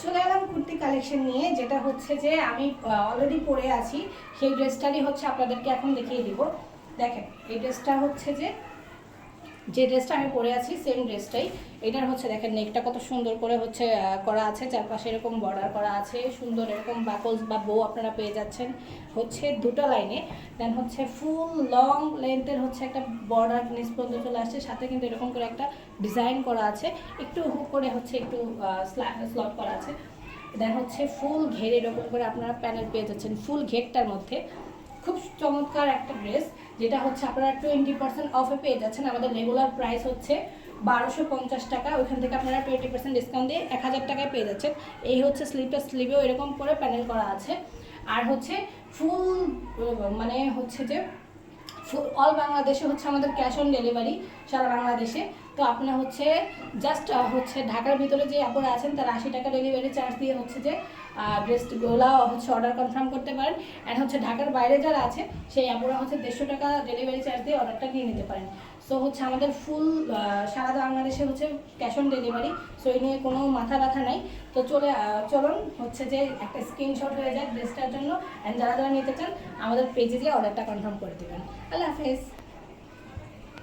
চলে এলাম কুর্তি কালেকশন নিয়ে, যেটা হচ্ছে যে আমি অলরেডি পরে আছি সেই ড্রেসটারই হচ্ছে আপনাদেরকে এখন দেখিয়ে দিব। দেখেন এই ড্রেসটা হচ্ছে যে ড্রেসটা আমি পরে আছি সেম ড্রেসটাই। এটার হচ্ছে দেখেন নেকটা কত সুন্দর করে হচ্ছে করা আছে, চারপাশে এরকম বর্ডার করা আছে, সুন্দর এরকম বাকলস বা বো আপনারা পেয়ে যাচ্ছেন হচ্ছে দুটো লাইনে। দেন হচ্ছে ফুল লং লেন্থের হচ্ছে একটা বর্ডার নিচ পর্যন্ত চলে আসছে, সাথে কিন্তু এরকম করে একটা ডিজাইন করা আছে, একটু হুক করে হচ্ছে একটু স্লট করা আছে। দেন হচ্ছে ফুল ঘের এরকম করে আপনারা প্যানেল পেয়ে যাচ্ছেন ফুল ঘেরটার মধ্যে। খুব চমৎকার একটা ড্রেস, যেটা হচ্ছে আপনারা 20% অফে পেয়ে যাচ্ছেন। আমাদের রেগুলার প্রাইস হচ্ছে 1250 টাকা, ওইখান থেকে আপনারা 20% ডিসকাউন্ট দিয়ে 1000 টাকায় পেয়ে যাচ্ছেন। এই হচ্ছে স্লিভেও এরকম করে প্যানেল করা আছে। আর হচ্ছে ফুল মানে হচ্ছে যে অল বাংলাদেশে হচ্ছে আমাদের ক্যাশ অন ডেলিভারি, সারা বাংলাদেশে। তো আপনারা হচ্ছে জাস্ট হচ্ছে ঢাকার ভিতরে যে আপনারা আছেন তারা 80 টাকা ডেলিভারি চার্জ দিয়ে হচ্ছে যে ড্রেসগুলো হচ্ছে অর্ডার কনফার্ম করতে পারেন। অ্যান্ড হচ্ছে ঢাকার বাইরে যারা আছে সেই আপনারা হচ্ছে 150 টাকা ডেলিভারি চার্জ দিয়ে অর্ডারটা নিয়ে নিতে পারেন। সো হচ্ছে আমাদের ফুল সারা বাংলাদেশে হচ্ছে ক্যাশ অন ডেলিভারি, সো এই নিয়ে কোনো মাথা ব্যথা নাই। তো চলুন হচ্ছে যে একটা স্ক্রিনশট হয়ে যায় ড্রেসটার জন্য, অ্যান্ড যারা যারা নিতে চান আমাদের পেজে গিয়ে অর্ডারটা কনফার্ম করে দেবেন। আল্লাহ হাফেজ।